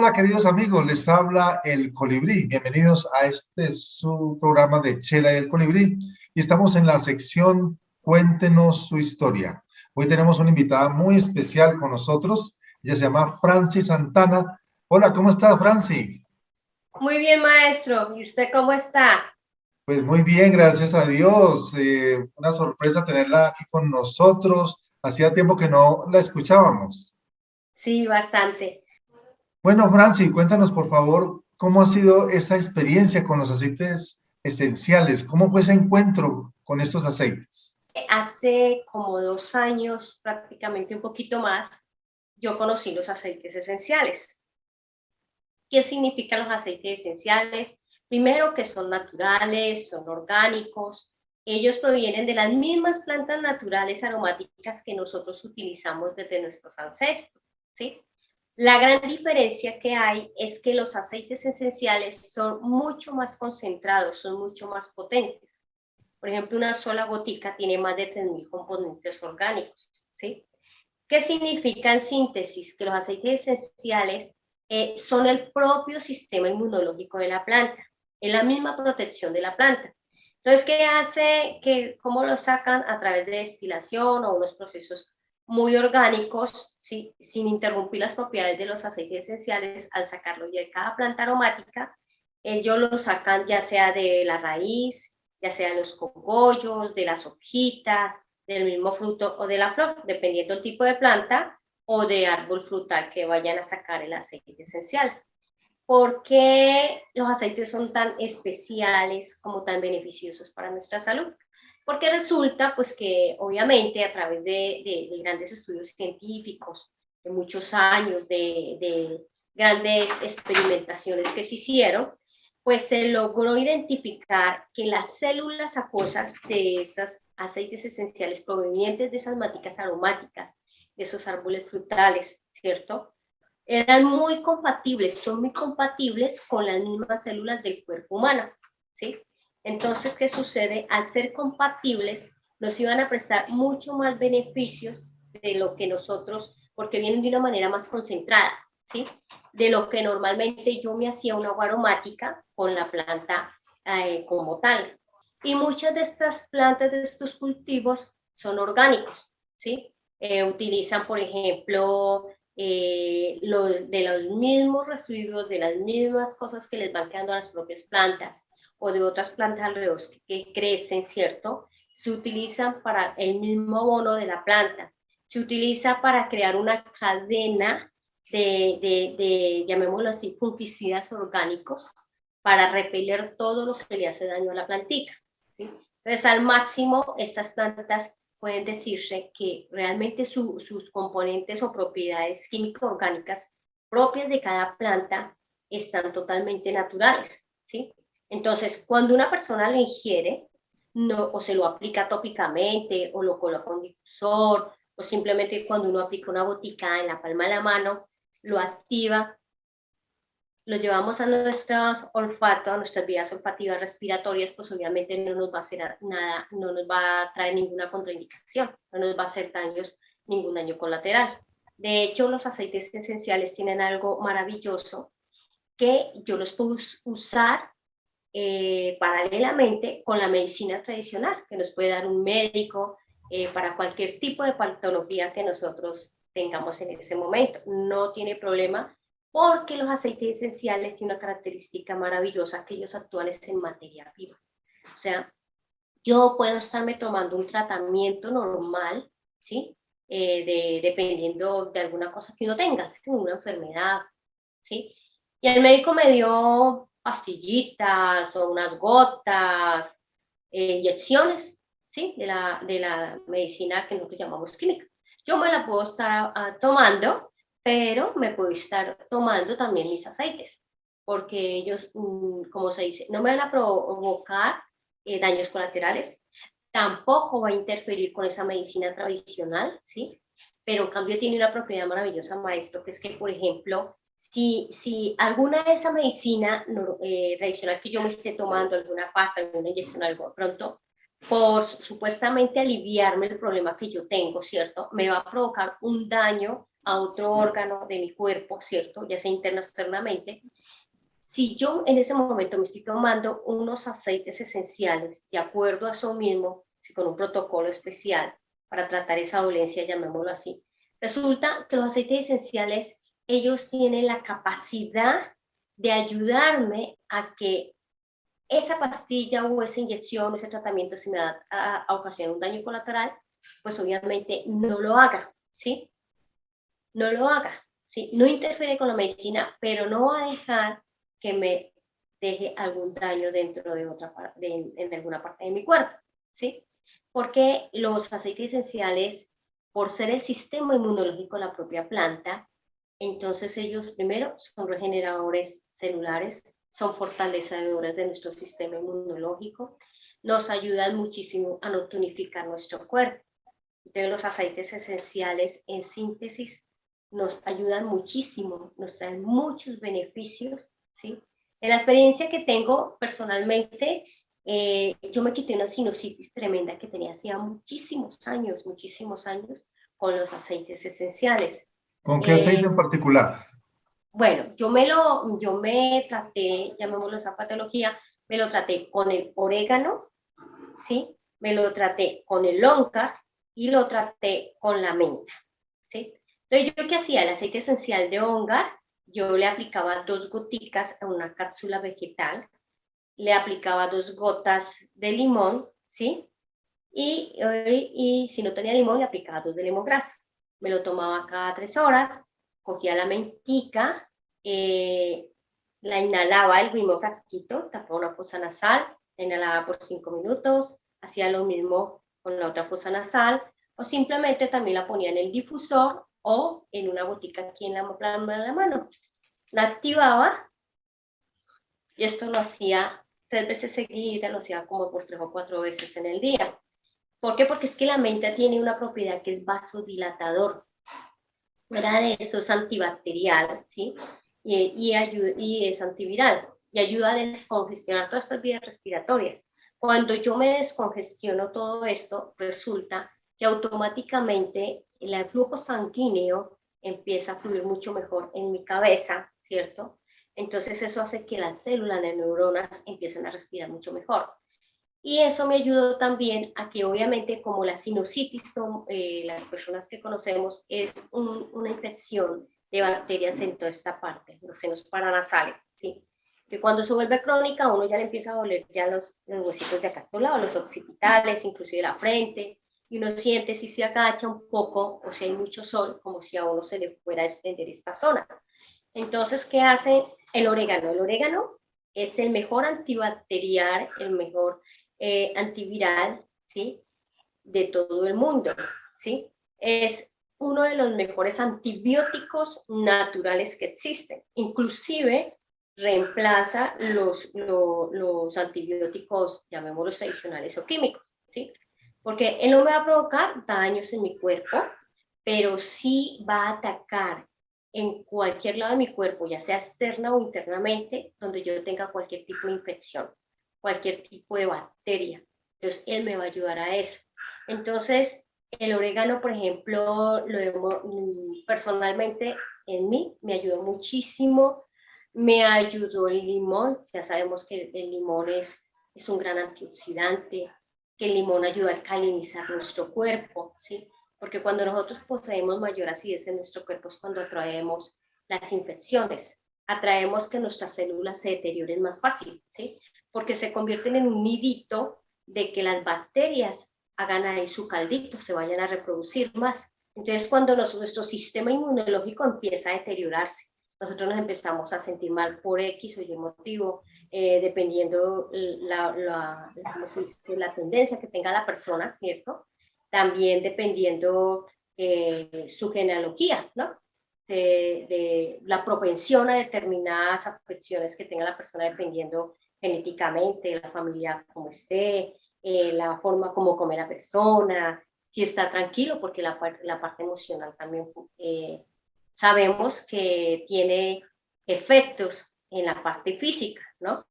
Hola queridos amigos, les habla el Colibrí. Bienvenidos a su programa de Chela y el Colibrí. Y estamos en la sección Cuéntenos su historia. Hoy tenemos una invitada muy especial con nosotros. Ella se llama Franci Santana. Hola, ¿cómo está, Franci? Muy bien, maestro. ¿Y usted cómo está? Pues muy bien, gracias a Dios. Una sorpresa tenerla aquí con nosotros. Hacía tiempo que no la escuchábamos. Sí, bastante. Bueno, Franci, cuéntanos por favor cómo ha sido esa experiencia con los aceites esenciales. ¿Cómo fue ese encuentro con estos aceites? Hace como 2 años, prácticamente un poquito más, yo conocí los aceites esenciales. ¿Qué significan los aceites esenciales? Primero, que son naturales, son orgánicos. Ellos provienen de las mismas plantas naturales aromáticas que nosotros utilizamos desde nuestros ancestros, ¿sí? La gran diferencia que hay es que los aceites esenciales son mucho más concentrados, son mucho más potentes. Por ejemplo, una sola gotica tiene más de 3.000 componentes orgánicos, ¿sí? ¿Qué significa en síntesis? Que los aceites esenciales son el propio sistema inmunológico de la planta, es la misma protección de la planta. Entonces, ¿qué hace? ¿Cómo lo sacan? A través de destilación o unos procesos muy orgánicos, ¿sí? Sin interrumpir las propiedades de los aceites esenciales. Al sacarlo de cada planta aromática, ellos lo sacan ya sea de la raíz, ya sea de los cogollos, de las hojitas, del mismo fruto o de la flor, dependiendo del tipo de planta o de árbol frutal que vayan a sacar el aceite esencial. ¿Por qué los aceites son tan especiales como tan beneficiosos para nuestra salud? Porque resulta pues que obviamente a través de grandes estudios científicos, de muchos años, de grandes experimentaciones que se hicieron, pues se logró identificar que las células acuosas de esos aceites esenciales provenientes de esas maticas aromáticas, de esos árboles frutales, ¿cierto? Eran muy compatibles, son muy compatibles con las mismas células del cuerpo humano, ¿sí? Entonces, ¿qué sucede? Al ser compatibles, nos iban a prestar mucho más beneficios de lo que nosotros, porque vienen de una manera más concentrada, ¿sí? De lo que normalmente yo me hacía una agua aromática con la planta como tal. Y muchas de estas plantas, de estos cultivos, son orgánicos, ¿sí? Utilizan, por ejemplo, de los mismos residuos, de las mismas cosas que les van quedando a las propias plantas o de otras plantas alrededor que crecen, ¿cierto? Se utilizan para el mismo abono de la planta. Se utiliza para crear una cadena llamémoslo así, fungicidas orgánicos para repeler todo lo que le hace daño a la plantita, ¿sí? Entonces, al máximo, estas plantas pueden decirse que realmente sus componentes o propiedades químico-orgánicas propias de cada planta están totalmente naturales, ¿sí? Entonces, cuando una persona lo ingiere, no, o se lo aplica tópicamente, o lo coloca en difusor, o simplemente cuando uno aplica una gotica en la palma de la mano, lo activa, lo llevamos a nuestro olfato, a nuestras vías olfativas respiratorias, pues obviamente no nos va a hacer nada, no nos va a traer ninguna contraindicación, no nos va a hacer ningún daño colateral. De hecho, los aceites esenciales tienen algo maravilloso que yo los puedo usar paralelamente con la medicina tradicional que nos puede dar un médico para cualquier tipo de patología que nosotros tengamos en ese momento. No tiene problema porque los aceites esenciales tienen una característica maravillosa que ellos actúan en materia viva. O sea, yo puedo estarme tomando un tratamiento normal, ¿sí? Dependiendo de alguna cosa que uno tenga, ¿sí? Una enfermedad, ¿sí? Y el médico me dio pastillitas o unas gotas, inyecciones, ¿sí? De la medicina que nosotros llamamos química. Yo me la puedo estar tomando, pero me puedo estar tomando también mis aceites, porque ellos, como se dice, no me van a provocar daños colaterales, tampoco va a interferir con esa medicina tradicional, ¿sí? Pero en cambio tiene una propiedad maravillosa, maestro, que es que, por ejemplo, si alguna de esa medicina tradicional que yo me esté tomando, alguna pasta, alguna inyección, algo pronto, por supuestamente aliviarme el problema que yo tengo, ¿cierto? Me va a provocar un daño a otro órgano de mi cuerpo, ¿cierto? Ya sea interno o externamente. Si yo en ese momento me estoy tomando unos aceites esenciales de acuerdo a eso mismo, si con un protocolo especial para tratar esa dolencia, llamémoslo así, resulta que los aceites esenciales, ellos tienen la capacidad de ayudarme a que esa pastilla o esa inyección o ese tratamiento, si me da a ocasionar un daño colateral, pues obviamente no lo haga, ¿sí? No lo haga, ¿sí? No interfiere con la medicina, pero no va a dejar que me deje algún daño dentro de en alguna parte de mi cuerpo, ¿sí? Porque los aceites esenciales, por ser el sistema inmunológico de la propia planta, entonces ellos primero son regeneradores celulares, son fortalecedores de nuestro sistema inmunológico, nos ayudan muchísimo a no tonificar nuestro cuerpo. Entonces los aceites esenciales en síntesis nos ayudan muchísimo, nos traen muchos beneficios, ¿sí? En la experiencia que tengo personalmente, yo me quité una sinusitis tremenda que tenía hacía muchísimos años con los aceites esenciales. ¿Con qué aceite en particular? Bueno, yo me traté, llamémoslo esa patología, me lo traté con el orégano, ¿sí? Me lo traté con el loncar y lo traté con la menta, ¿sí? Entonces, ¿yo qué hacía? El aceite esencial de ongar, yo le aplicaba 2 goticas a una cápsula vegetal, le aplicaba 2 gotas de limón, ¿sí? Y si no tenía limón, le aplicaba 2 de lemongrass. Me lo tomaba cada 3 horas, cogía la mentica, la inhalaba el mismo frasquito, tapaba una fosa nasal, la inhalaba por 5 minutos, hacía lo mismo con la otra fosa nasal, o simplemente también la ponía en el difusor o en una gotica aquí en la palma de la mano. La activaba y esto lo hacía 3 veces seguidas, lo hacía como por 3 o 4 veces en el día. ¿Por qué? Porque es que la menta tiene una propiedad que es vasodilatador. Fuera de eso es antibacterial, ¿sí? Y es antiviral y ayuda a descongestionar todas estas vías respiratorias. Cuando yo me descongestiono todo esto, resulta que automáticamente el flujo sanguíneo empieza a fluir mucho mejor en mi cabeza, ¿cierto? Entonces eso hace que las células de neuronas empiecen a respirar mucho mejor. Y eso me ayudó también a que obviamente como la sinusitis, las personas que conocemos, es una infección de bacterias en toda esta parte, los senos paranasales, ¿sí? Que cuando se vuelve crónica uno ya le empieza a doler ya los huesitos de acá a este lado, los occipitales, inclusive la frente, y uno siente si se agacha un poco o si hay mucho sol, como si a uno se le fuera a desprender esta zona. Entonces, ¿qué hace el orégano? El orégano es el mejor antibacterial, el mejor antiviral, ¿sí? De todo el mundo, ¿sí? Es uno de los mejores antibióticos naturales que existen. Inclusive reemplaza los antibióticos, llamémoslos tradicionales o químicos, ¿sí? Porque él no me va a provocar daños en mi cuerpo, pero sí va a atacar en cualquier lado de mi cuerpo, ya sea externa o internamente, donde yo tenga cualquier tipo de infección, cualquier tipo de bacteria. Entonces, él me va a ayudar a eso. Entonces, el orégano, por ejemplo, personalmente en mí me ayudó muchísimo. Me ayudó el limón. Ya sabemos que el limón es un gran antioxidante, que el limón ayuda a alcalinizar nuestro cuerpo, ¿sí? Porque cuando nosotros poseemos mayor acidez en nuestro cuerpo es cuando atraemos las infecciones, atraemos que nuestras células se deterioren más fácil, ¿sí? Porque se convierten en un nidito de que las bacterias hagan ahí su caldito, se vayan a reproducir más. Entonces, cuando nuestro sistema inmunológico empieza a deteriorarse, nosotros nos empezamos a sentir mal por X o Y motivo, dependiendo la tendencia que tenga la persona, ¿cierto? También dependiendo su genealogía, ¿no? De la propensión a determinadas afecciones que tenga la persona dependiendo genéticamente, la familia como esté, la forma como come la persona, si está tranquilo, porque la parte emocional también sabemos que tiene efectos en la parte física, ¿no?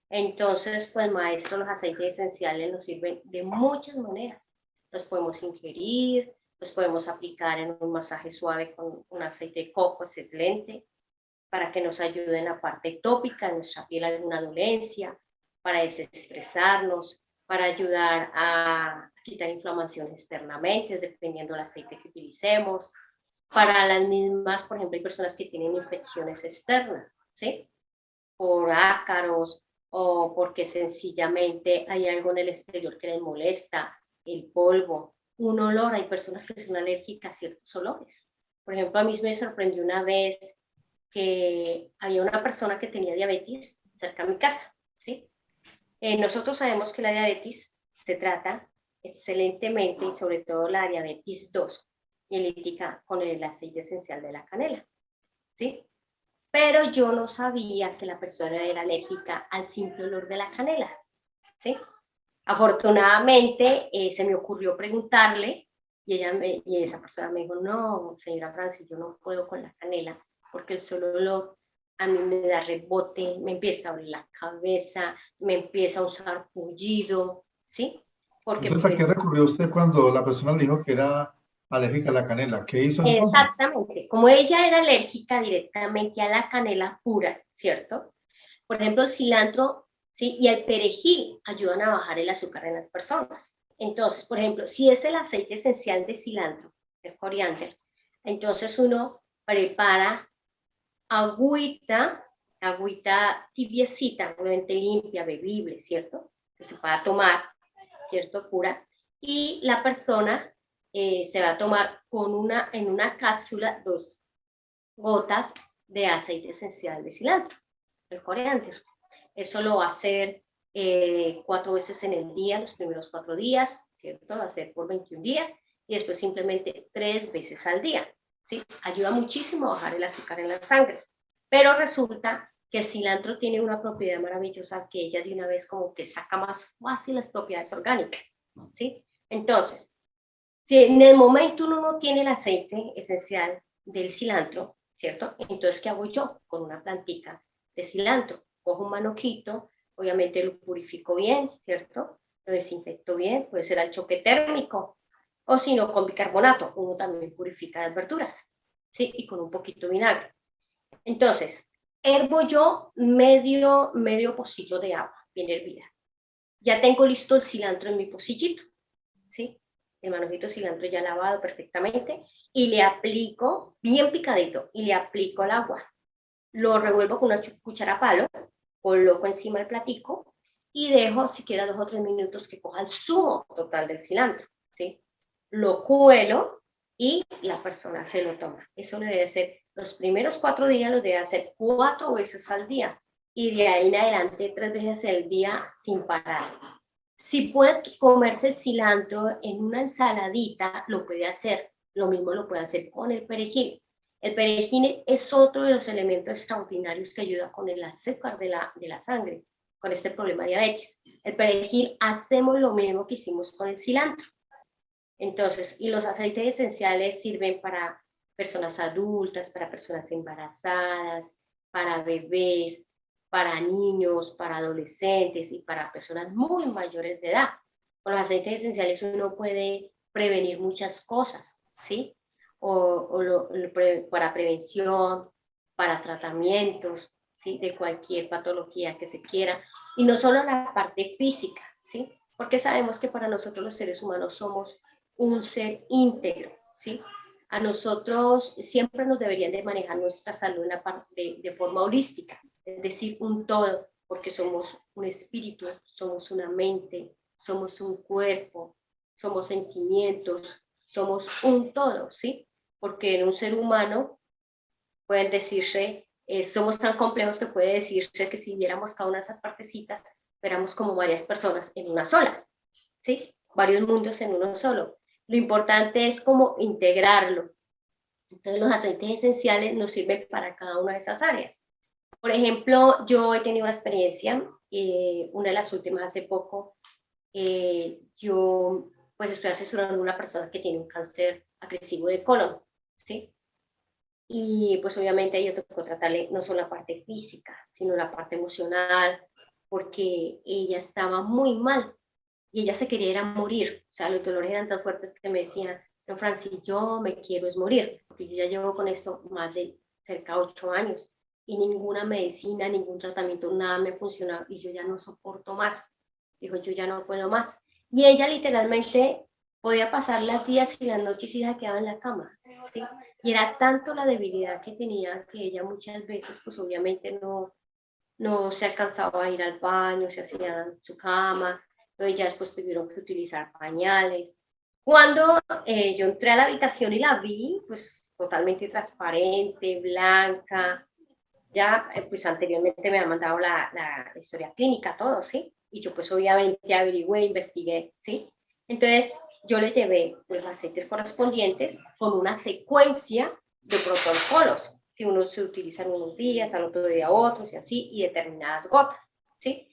Entonces, pues maestro, los aceites esenciales nos sirven de muchas maneras. Los podemos ingerir, los podemos aplicar en un masaje suave con un aceite de coco, es excelente, para que nos ayude en la parte tópica de nuestra piel, alguna dolencia, para desestresarnos, para ayudar a quitar inflamación externamente, dependiendo del aceite que utilicemos. Para las mismas, por ejemplo, hay personas que tienen infecciones externas, ¿sí? Por ácaros o porque sencillamente hay algo en el exterior que les molesta, el polvo, un olor. Hay personas que son alérgicas a ciertos olores. Por ejemplo, a mí me sorprendió una vez que había una persona que tenía diabetes cerca de mi casa, ¿sí? Nosotros sabemos que la diabetes se trata excelentemente, y sobre todo la diabetes 2, melítica, con el aceite esencial de la canela, ¿sí? Pero yo no sabía que la persona era alérgica al simple olor de la canela, ¿sí? Afortunadamente, se me ocurrió preguntarle y esa persona me dijo, no, señora Francis, yo no puedo con la canela porque el solo olor a mí me da rebote, me empieza a doler la cabeza, me empieza a usar pullido, ¿sí? Porque Entonces, ¿a qué pues recurrió usted cuando la persona le dijo que era alérgica a la canela? ¿Qué hizo entonces? exactamente, como ella era alérgica directamente a la canela pura, ¿cierto? Por ejemplo, el cilantro, ¿sí? Y el perejil ayudan a bajar el azúcar en las personas. Entonces, por ejemplo, si es el aceite esencial de cilantro, el coriander, entonces uno prepara agüita tibiecita, obviamente limpia, bebible, ¿cierto? Que se pueda tomar, ¿cierto? Pura. Y la persona se va a tomar en una cápsula 2 gotas de aceite esencial de cilantro, el coriander. Eso lo va a hacer 4 veces en el día, los primeros 4 días, ¿cierto? Va a ser por 21 días y después simplemente 3 veces al día, ¿sí? Ayuda muchísimo a bajar el azúcar en la sangre. Pero resulta que el cilantro tiene una propiedad maravillosa que ella de una vez como que saca más fácil las propiedades orgánicas, ¿sí? Entonces, si en el momento uno no tiene el aceite esencial del cilantro, ¿cierto? Entonces, ¿qué hago yo con una plantica de cilantro? Cojo un manoquito, obviamente lo purifico bien, ¿cierto? Lo desinfecto bien, puede ser al choque térmico, o si no, con bicarbonato, uno también purifica las verduras, ¿sí? Y con un poquito de vinagre. Entonces, hervo yo medio pocillo de agua, bien hervida. Ya tengo listo el cilantro en mi pocillito, ¿sí? El manojito de cilantro ya lavado perfectamente y le aplico, bien picadito, y le aplico el agua. Lo revuelvo con una cuchara palo, coloco encima del platico y dejo siquiera 2 o 3 minutos que coja el zumo total del cilantro, ¿sí? Lo cuelo y la persona se lo toma. Eso lo debe hacer los primeros 4 días, lo debe hacer 4 veces al día y de ahí en adelante 3 veces al día sin parar. Si puede comerse el cilantro en una ensaladita, lo puede hacer. Lo mismo lo puede hacer con el perejil. El perejil es otro de los elementos extraordinarios que ayuda con el azúcar de la sangre, con este problema de diabetes. El perejil hacemos lo mismo que hicimos con el cilantro. Entonces, y los aceites esenciales sirven para personas adultas, para personas embarazadas, para bebés, para niños, para adolescentes y para personas muy mayores de edad. Con los aceites esenciales uno puede prevenir muchas cosas, ¿sí? Para prevención, para tratamientos, ¿sí? De cualquier patología que se quiera. Y no solo la parte física, ¿sí? Porque sabemos que para nosotros los seres humanos somos un ser íntegro, ¿sí? A nosotros siempre nos deberían de manejar nuestra salud en la parte de forma holística, es decir, un todo, porque somos un espíritu, somos una mente, somos un cuerpo, somos sentimientos, somos un todo, ¿sí? Porque en un ser humano pueden decirse, somos tan complejos que puede decirse que si viéramos cada una de esas partecitas, fuéramos como varias personas en una sola, ¿sí? Varios mundos en uno solo. Lo importante es como integrarlo. Entonces los aceites esenciales nos sirven para cada una de esas áreas. Por ejemplo, yo he tenido una experiencia, una de las últimas hace poco, yo pues estoy asesorando a una persona que tiene un cáncer agresivo de colon, ¿sí? Y pues obviamente yo tengo que tratarle no solo la parte física, sino la parte emocional, porque ella estaba muy mal y ella se quería ir a morir. O sea, los dolores eran tan fuertes que me decían, pero Francis, yo me quiero es morir, porque yo ya llevo con esto más de cerca de 8 años y ninguna medicina, ningún tratamiento, nada me funciona y yo ya no soporto más. Dijo, yo ya no puedo más. Y ella literalmente podía pasar los días y las noches y se quedaba en la cama, ¿sí? Y era tanto la debilidad que tenía que ella muchas veces, pues obviamente no se alcanzaba a ir al baño, se hacía en su cama, entonces ya después tuvieron que utilizar pañales. Cuando yo entré a la habitación y la vi, pues totalmente transparente, blanca, ya pues anteriormente me había mandado la historia clínica, todo, ¿sí? Y yo pues obviamente averigüé, investigué, ¿sí? Entonces yo le llevé pues, los aceites correspondientes con una secuencia de protocolos. Si uno se utiliza en unos días, al otro día otros y así, y determinadas gotas, ¿sí?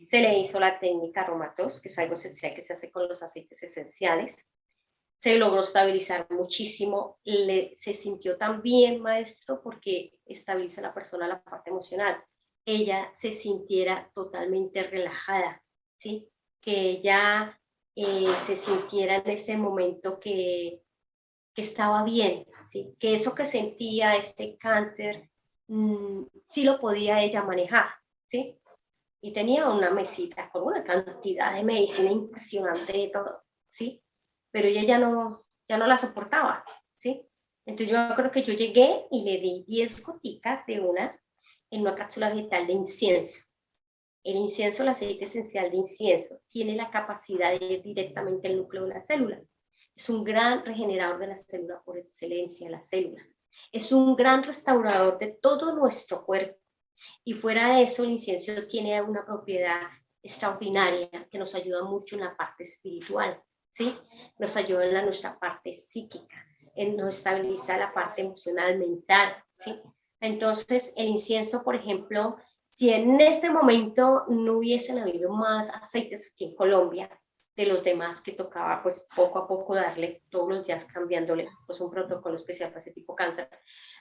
Se le hizo la técnica aromatos, que es algo esencial que se hace con los aceites esenciales. Se logró estabilizar muchísimo, se sintió tan bien, maestro, porque estabiliza a la persona la parte emocional. Ella se sintiera totalmente relajada, ¿sí? Que ella se sintiera en ese momento que estaba bien, ¿sí? Que eso que sentía, este cáncer, sí lo podía ella manejar, ¿sí? Y tenía una mesita con una cantidad de medicina impresionante de todo, ¿sí? Pero ella ya no la soportaba, ¿sí? Entonces yo me acuerdo que yo llegué y le di 10 goticas de en una cápsula vegetal de incienso. El incienso, el aceite esencial de incienso, tiene la capacidad de ir directamente al núcleo de la célula. Es un gran regenerador de la célula por excelencia, las células. Es un gran restaurador de todo nuestro cuerpo. Y fuera de eso, el incienso tiene una propiedad extraordinaria que nos ayuda mucho en la parte espiritual, ¿sí? Nos ayuda en nuestra parte psíquica, nos estabiliza la parte emocional, mental, ¿sí? Entonces, el incienso, por ejemplo, si en ese momento no hubiesen habido más aceites aquí en Colombia, de los demás que tocaba pues poco a poco darle, todos los días cambiándole pues un protocolo especial para ese tipo de cáncer.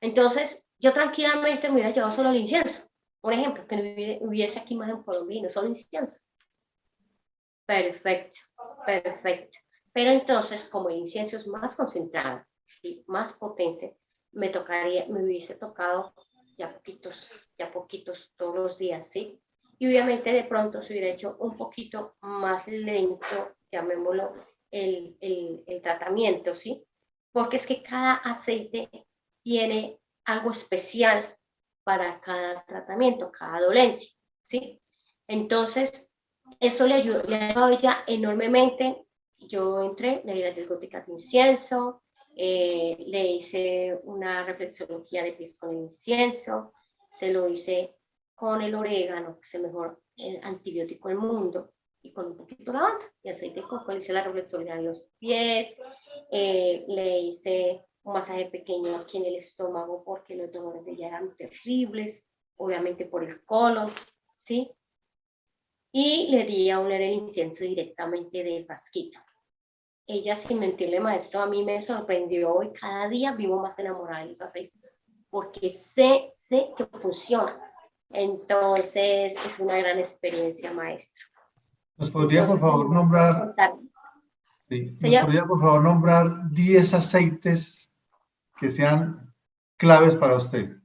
Entonces, yo tranquilamente me hubiera llevado solo el incienso. Por ejemplo, que no hubiese aquí más en Colombia y no solo incienso. Perfecto, perfecto. Pero entonces, como el incienso es más concentrado y más potente, me hubiese tocado ya poquitos todos los días, ¿sí? Y obviamente de pronto se hubiera hecho un poquito más lento, llamémoslo, el tratamiento, ¿sí? Porque es que cada aceite tiene algo especial para cada tratamiento, cada dolencia, ¿sí? Entonces, eso le ha ayudado a ella enormemente. Yo entré, le di las 10 goticas de incienso, le hice una reflexología de pies con el incienso, se lo hice con el orégano, que es el mejor antibiótico del mundo, y con un poquito de lavanda y aceite de coco. Le hice la reflexología de los pies, le hice un masaje pequeño aquí en el estómago porque los dolores de ella eran terribles, obviamente por el colon, ¿sí? Y le di a oler el incienso directamente del frasquito. Ella, sin mentirle, maestro, a mí me sorprendió y cada día vivo más enamorada de los aceites, porque sé que funciona. Entonces, es una gran experiencia, maestro. ¿Nos podría, por Entonces, favor, nombrar, sí, nos señor, podría, por favor, nombrar 10 aceites que sean claves para usted?